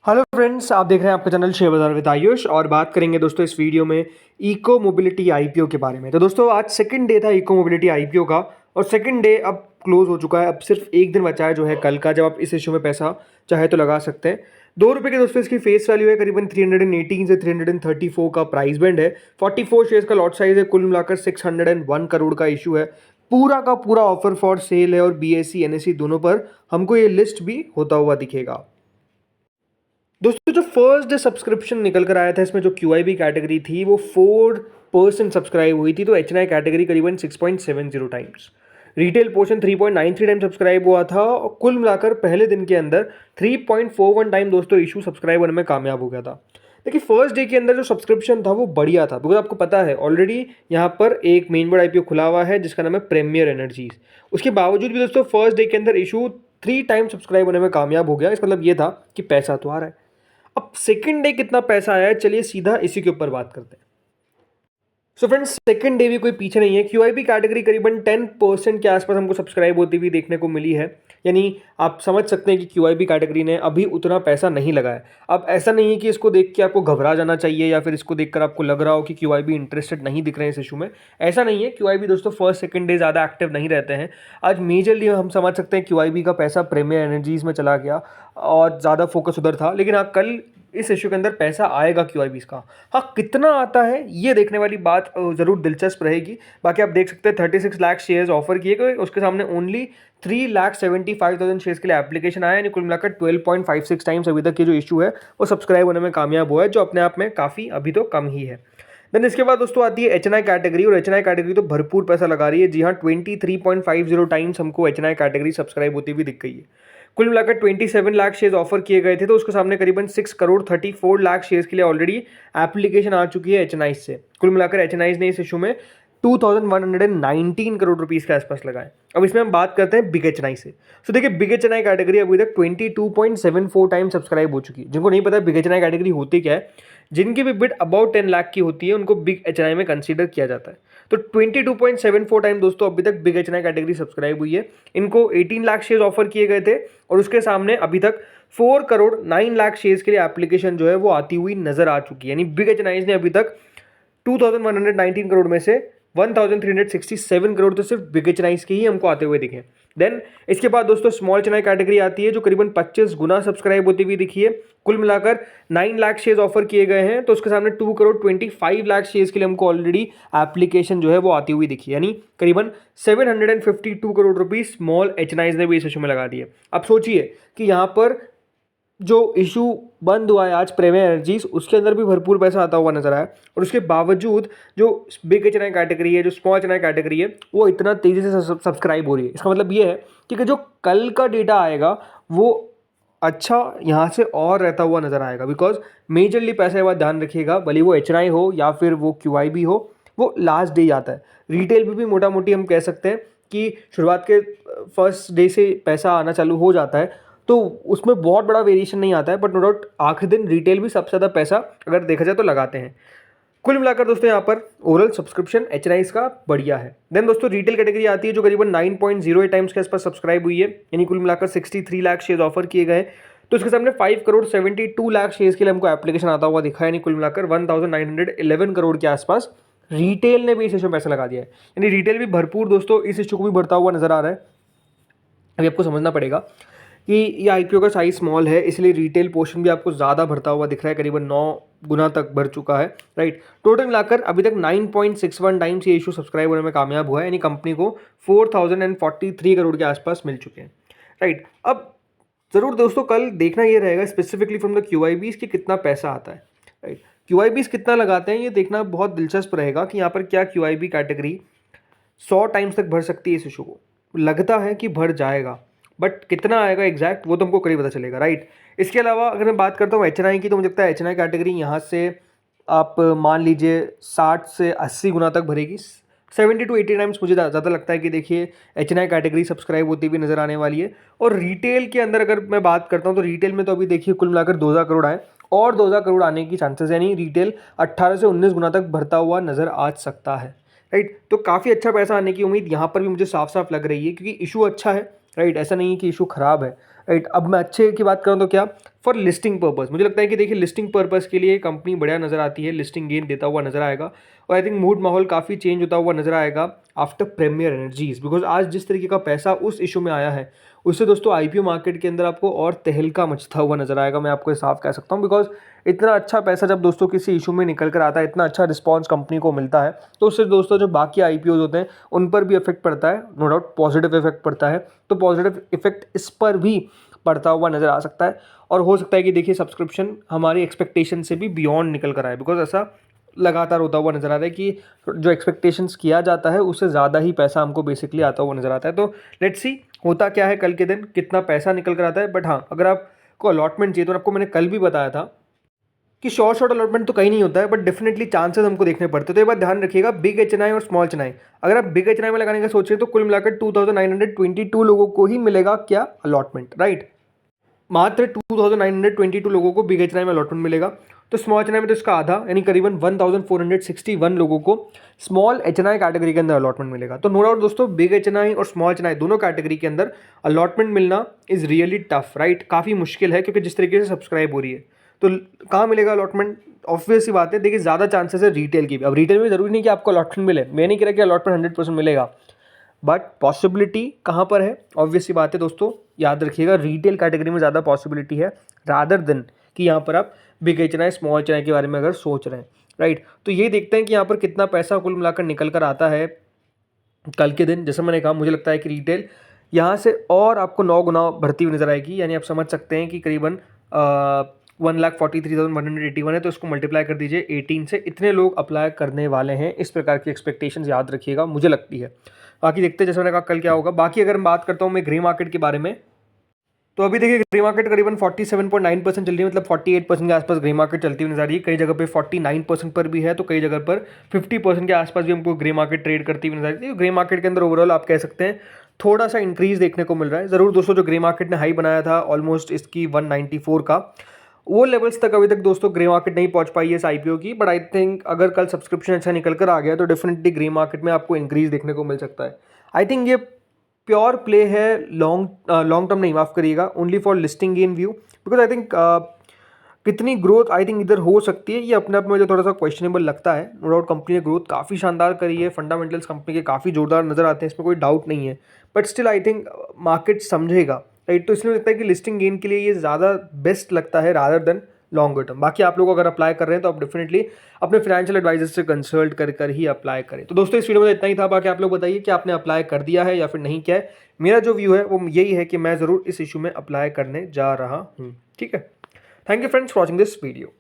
Hello friends, आप देख रहे हैं आपका चैनल शेयर बाजार विद आयुष और बात करेंगे दोस्तों इस वीडियो में इको मोबिलिटी आईपीओ के बारे में। तो दोस्तों आज सेकंड डे था इको मोबिलिटी आईपीओ का और सेकंड डे अब क्लोज हो चुका है। अब सिर्फ एक दिन बचा है जो है कल का, जब आप इस इशू में पैसा चाहे तो लगा सकते हैं। ₹2 के दोस्तों इसकी फेस वैल्यू है, करीबन 318 से 334 का प्राइस बैंड है। 44 शेयर्स का लॉट साइज है, कुल मिलाकर 601 करोड़ का इशू है। पूरा का पूरा ऑफर फॉर सेल है और बीएसई एनएसई दोनों पर हमको ये लिस्ट भी होता हुआ दिखेगा। दोस्तों जो फर्स्ट डे सब्सक्रिप्शन निकल कर आया था, इसमें जो क्यूआईबी कैटेगरी थी वो 4% सब्सक्राइब हुई थी, तो एचएनआई कैटेगरी करीबन 6.70 times, retail portion 3.93 time subscribe हुआ था और कुल मिलाकर पहले दिन के अंदर 3.41 टाइम दोस्तों इशू सब्सक्राइब होने में कामयाब हो गया था। देखिए फर्स्ट डे के अंदर जो सब्सक्रिप्शन था वो बढ़िया था, बिकॉज आपको पता है ऑलरेडी यहाँ पर एक मेन बोर्ड आईपीओ खुला हुआ है जिसका नाम है प्रीमियर एनर्जीज। उसके बावजूद भी दोस्तों फर्स्ट डे के अंदर इशू 3 टाइम सब्सक्राइब होने में कामयाब हो गया। इसका मतलब ये था कि पैसा तो आ रहा है। अब सेकंड डे कितना पैसा आया है, चलिए सीधा इसी के ऊपर बात करते हैं। सो फ्रेंड्स सेकंड डे भी कोई पीछे नहीं है, क्यूआईबी कैटेगरी करीबन 10% के आसपास हमको सब्सक्राइब होती हुई देखने को मिली है। यानी आप समझ सकते हैं कि क्यूआईबी कैटेगरी ने अभी उतना पैसा नहीं लगाया। अब ऐसा नहीं है कि इसको देख के आपको घबरा जाना चाहिए या फिर इसको देखकर आपको लग रहा हो कि क्यूआईबी इंटरेस्टेड नहीं दिख रहे हैं इस इशू में। ऐसा नहीं है, क्यूआईबी दोस्तों फर्स्ट सेकंड डे ज़्यादा एक्टिव नहीं रहते हैं। आज मेजरली हम समझ सकते हैं क्यूआईबी का पैसा प्रीमियर एनर्जीज में चला गया और ज़्यादा फोकस उधर था। लेकिन हाँ, कल इस इशू के अंदर पैसा आएगा क्यूआईबी का। हाँ, कितना आता है ये देखने वाली बात ज़रूर दिलचस्प रहेगी। बाकी आप देख सकते हैं 36 लाख शेयर्स ऑफर किए गए, उसके सामने ओनली 3,75,000 शेयर्स के लिए एप्लीकेशन आया, यानी कुल मिलाकर 12.56 टाइम्स अभी तक ये जो इशू है वो सब्सक्राइब होने में कामयाब हुआ है, जो अपने आप में काफ़ी अभी तो कम ही है। देन इसके बाद दोस्तों आती है एचएनआई कैटेगरी, और एचएनआई कैटेगरी तो भरपूर पैसा लगा रही है। जी हाँ, 23.50 टाइम्स हमको एचएनआई कैटेगरी सब्सक्राइब होती हुई दिख गई है। कुल मिलाकर 27 लाख शेयर्स ऑफर किए गए थे, तो उसके सामने करीबन 6,34,00,000 शेयर्स के लिए ऑलरेडी एप्लीकेशन आ चुकी है एचएनआई से। कुल मिलाकर एचएनआई ने इस इशू में 2,119 करोड़ रुपीस के आसपास लगाए। अब इसमें हम बात करते हैं बिग एचएनआई से। तो देखिए बिग एचएनआई कैटेगरी अभी तक 22.74 टाइम सब्सक्राइब हो चुकी है। जिनको नहीं पता बिग एचएनआई कैटेगरी होती क्या है, जिनकी भी बिड अबाउट 10 लाख की होती है उनको बिग एचएनआई में कंसीडर किया जाता है। तो 22.74 टाइम दोस्तों अभी तक बिग एचएनआई कैटेगरी सब्सक्राइब हुई है। इनको 18 लाख शेयर ऑफर किए गए थे और उसके सामने अभी तक 4 करोड़ 9 लाख शेयर्स के लिए एप्लीकेशन जो है वो आती हुई नजर आ चुकी है। यानी बिग एचएनआई ने अभी तक 2,119 करोड़ में से 1,367 करोड़ तो सिर्फ बिग एचएनआईज के ही हमको आते हुए दिखे। देन इसके बाद दोस्तों स्मॉल एचएनआई कैटेगरी आती है, जो करीबन 25 गुना सब्सक्राइब होती हुई दिखी है। कुल मिलाकर 9 लाख शेयर्स ऑफर किए गए हैं, तो उसके सामने 2 करोड़ 25 लाख शेयर्स के लिए हमको ऑलरेडी एप्लीकेशन जो है वो आती हुई दिखी है। यानी करीबन 752 करोड़ रुपीस स्मॉल एचएनआईज ने भी इस इशू में लगा दिए। अब सोचिए कि यहाँ पर जो इशू बंद हुआ है आज प्रीमियर एनर्जीज, उसके अंदर भी भरपूर पैसा आता हुआ नजर आया और उसके बावजूद जो बिग एचएनआई कैटेगरी है, जो स्मॉल एचएनआई कैटेगरी है, वो इतना तेजी से सब्सक्राइब हो रही है। इसका मतलब ये है कि जो कल का डेटा आएगा वो अच्छा यहाँ से और रहता हुआ नजर आएगा। बिकॉज मेजरली पैसा ये बात ध्यान रखिएगा, भले वो एचएनआई हो या फिर वो क्यूआईबी हो, वो लास्ट डे आता है। रिटेल भी मोटा मोटी हम कह सकते हैं कि शुरुआत के फर्स्ट डे से पैसा आना चालू हो जाता है, तो उसमें बहुत बड़ा वेरिएशन नहीं आता है। बट नो डाउट आखिरी दिन रिटेल भी सबसे ज़्यादा पैसा अगर देखा जाए तो लगाते हैं। कुल मिलाकर दोस्तों यहाँ पर ओवरऑल सब्सक्रिप्शन एचएनआईज का बढ़िया है। देन दोस्तों रिटेल कैटेगरी आती है, जो करीबन 9.08 टाइम्स के आसपास सब्सक्राइब हुई है, यानी कुल मिलाकर 63 लाख शेयर्स ऑफर किए गए। तो इसके सामने 5 करोड़ 72 लाख शेयर्स के लिए हमको एप्लीकेशन आता हुआ दिखा है, यानी कुल मिलाकर 1,911 करोड़ के आसपास रिटेल ने भी इस इशू में पैसा लगा दिया है। यानी रिटेल भी भरपूर दोस्तों इस इशू को भी बढ़ता हुआ नजर आ रहा है। अभी आपको समझना पड़ेगा कि ये आईपीओ का साइज स्मॉल है, इसलिए रिटेल पोर्शन भी आपको ज़्यादा भरता हुआ दिख रहा है, करीबन 9 गुना तक भर चुका है। राइट, टोटल मिलाकर अभी तक 9.61 टाइम्स ये इशू सब्सक्राइब होने में कामयाब हुआ है, यानी कंपनी को 4,043 करोड़ के आसपास मिल चुके हैं। राइट, अब ज़रूर दोस्तों कल देखना ये रहेगा स्पेसिफिकली फ्रॉम द क्यूआईबीज कि कितना पैसा आता है। राइट, क्यूआईबीज कितना लगाते हैं ये देखना बहुत दिलचस्प रहेगा कि यहाँ पर क्या क्यूआईबी कैटेगरी 100 टाइम्स तक भर सकती है इस इशू को। लगता है कि भर जाएगा, बट कितना आएगा एग्जैक्ट वो तो हमको करीब पता चलेगा। राइट, इसके अलावा अगर मैं बात करता हूँ एचएनआई की, तो मुझे लगता है एचएनआई कैटेगरी यहाँ से आप मान लीजिए 60 से 80 गुना तक भरेगी। 70 to 80 टाइम्स मुझे ज़्यादा लगता है कि देखिए एचएनआई कैटेगरी सब्सक्राइब होती हुई नजर आने वाली है। और रिटेल के अंदर अगर मैं बात करता हूँ तो रिटेल में तो अभी देखिए कुल मिलाकर 2,000 करोड़ आए और 2,000 करोड़ आने की चांसेस, यानी रिटेल 18 से 19 गुना तक भरता हुआ नजर आ सकता है। राइट, तो काफ़ी अच्छा पैसा आने की उम्मीद यहाँ पर भी मुझे साफ साफ लग रही है, क्योंकि इशू अच्छा है। राइट, ऐसा नहीं है कि इशू खराब है। राइट, अब मैं अच्छे की बात करूँ तो क्या फॉर लिस्टिंग पर्पस। मुझे लगता है कि देखिए लिस्टिंग पर्पस के लिए कंपनी बढ़िया नज़र आती है, लिस्टिंग गेन देता हुआ नजर आएगा। और आई थिंक मूड माहौल काफ़ी चेंज होता हुआ नजर आएगा आफ्टर प्रीमियर एनर्जीज, बिकॉज आज जिस तरीके का पैसा उस इशू में आया है उससे दोस्तों आईपीओ मार्केट के अंदर आपको और तहलका मचता हुआ नजर आएगा, मैं आपको साफ कह सकता हूँ। बिकॉज इतना अच्छा पैसा जब दोस्तों किसी इशू में निकल कर आता है, इतना अच्छा रिस्पॉन्स कंपनी को मिलता है, तो उससे दोस्तों जो बाकी आईपीओज होते हैं उन पर भी इफेक्ट पड़ता है, नो डाउट पॉजिटिव इफेक्ट पड़ता है। तो पॉजिटिव इफेक्ट इस पर भी पड़ता हुआ नजर आ सकता है। और हो सकता है कि देखिए सब्सक्रिप्शन हमारी एक्सपेक्टेशन से भी बियॉन्ड निकल कर आए, बिकॉज ऐसा लगातार होता हुआ नजर आ रहा है कि जो एक्सपेक्टेशंस किया जाता है उससे ज़्यादा ही पैसा हमको बेसिकली आता हुआ नजर आता है। तो लेट्स सी होता क्या है कल के दिन, कितना पैसा निकल कर आता है। बट हाँ, अगर आपको अलॉटमेंट चाहिए तो आपको मैंने कल भी बताया था कि शॉर्ट अलॉटमेंट तो कहीं नहीं होता है, बट डेफिनेटली चांसेस हमको देखने पड़ते हैं। तो ये बात ध्यान रखिएगा, बिग एचएनआई और स्मॉल एचएनआई, अगर आप बिग एचएनआई में लगाने का सोच रहे हैं तो कुल मिलाकर 2922 लोगों को ही मिलेगा क्या अलॉटमेंट, राइट। मात्र 2922 लोगों को बिग एचएनआई में अलॉटमेंट मिलेगा। तो स्मॉल एचएनआई में तो इसका आधा यानी करीबन 1461 लोगों को स्मॉल एचएनआई कैटेगरी के अंदर अलॉटमेंट मिलेगा। तो नो डाउट दोस्तों बिग एचएनआई और स्मॉल एचएनआई दोनों कैटेगरी के अंदर अलॉटमेंट मिलना इज रियली टफ, राइट। काफ़ी मुश्किल है क्योंकि जिस तरीके से सब्सक्राइब हो रही है, तो कहाँ मिलेगा अलॉटमेंट, ऑब्वियस सी बात है। देखिए ज़्यादा चांसेस है रिटेल की भी। अब रिटेल में ज़रूरी नहीं कि आपको अलॉटमेंट मिले, मैं नहीं कह रहा कि अलॉटमेंट 100% मिलेगा, बट पॉसिबिलिटी कहाँ पर है, ऑब्वियस सी बात है दोस्तों। याद रखिएगा रिटेल कैटेगरी में ज़्यादा पॉसिबिलिटी है रादर देन कि यहाँ पर आप बिग एचएनआई स्मॉल एचएनआई के बारे में अगर सोच रहे हैं, राइट। तो ये देखते हैं कि यहाँ पर कितना पैसा कुल मिलाकर निकल कर आता है कल के दिन। जैसे मैंने कहा, मुझे लगता है कि रिटेल यहाँ से और आपको 9 गुना बढ़ती हुई नजर आएगी। यानी आप समझ सकते हैं कि करीबन 1,43,181 है, तो इसको मल्टीप्लाई कर दीजिए 18 से। इतने लोग अप्लाई करने वाले हैं, इस प्रकार की एक्सपेक्टेशंस याद रखिएगा, मुझे लगती है। बाकी देखते हैं, जैसे मैंने कहा कल क्या होगा। बाकी अगर मैं बात करता हूँ मैं ग्रे मार्केट के बारे में, तो अभी देखिए ग्रे मार्केट करीबन 47.9% चल रही है, मतलब 48% के आसपास ग्रे मार्केट चलती हुई नजर आ रही है। कई जगह पे 49% पर भी है, तो कई जगह पर 50% के आसपास भी हमको ग्रे मार्केट ट्रेड करती हुई नजर आ रही है। ग्रे मार्केट के अंदर ओवरऑल आप कह सकते हैं थोड़ा सा इंक्रीज देखने को मिल रहा है। जरूर दोस्तों जो ग्रे मार्केट ने हाई बनाया था ऑलमोस्ट इसकी 194 का, वो लेवल्स तक अभी तक दोस्तों ग्रे मार्केट नहीं पहुंच पाई है इस आईपीओ की। बट आई थिंक अगर कल सब्सक्रिप्शन अच्छा निकल कर आ गया तो डेफिनेटली ग्रे मार्केट में आपको इंक्रीज देखने को मिल सकता है। आई थिंक ये प्योर प्ले है, लॉन्ग टर्म नहीं, माफ करिएगा, only for listing gain view. Because I think कितनी ग्रोथ आई थिंक इधर हो सकती है, ये अपने आप में मुझे थोड़ा सा क्वेश्चनेबल लगता है। नो डाउट कंपनी ने ग्रोथ काफ़ी शानदार करी है, फंडामेंटल्स कंपनी के काफ़ी जोरदार नजर आते हैं, इसमें कोई डाउट नहीं है। But still I think market समझेगा, राइट। तो इसलिए लगता है कि लिस्टिंग गेन के लिए ये ज़्यादा बेस्ट लगता है रादर देन लॉन्गर टर्म। बाकी आप लोग अगर अप्लाई कर रहे हैं तो आप डेफिनेटली अपने फाइनेंशियल एडवाइजर से कंसल्ट कर ही अप्लाई करें। तो दोस्तों इस वीडियो में इतना ही था। बाकी आप लोग बताइए कि आपने अप्लाई कर दिया है या फिर नहीं किया है। मेरा जो व्यू है वो यही है कि मैं ज़रूर इस इशू में अप्लाई करने जा रहा हूँ, ठीक है। Thank you friends for watching this video.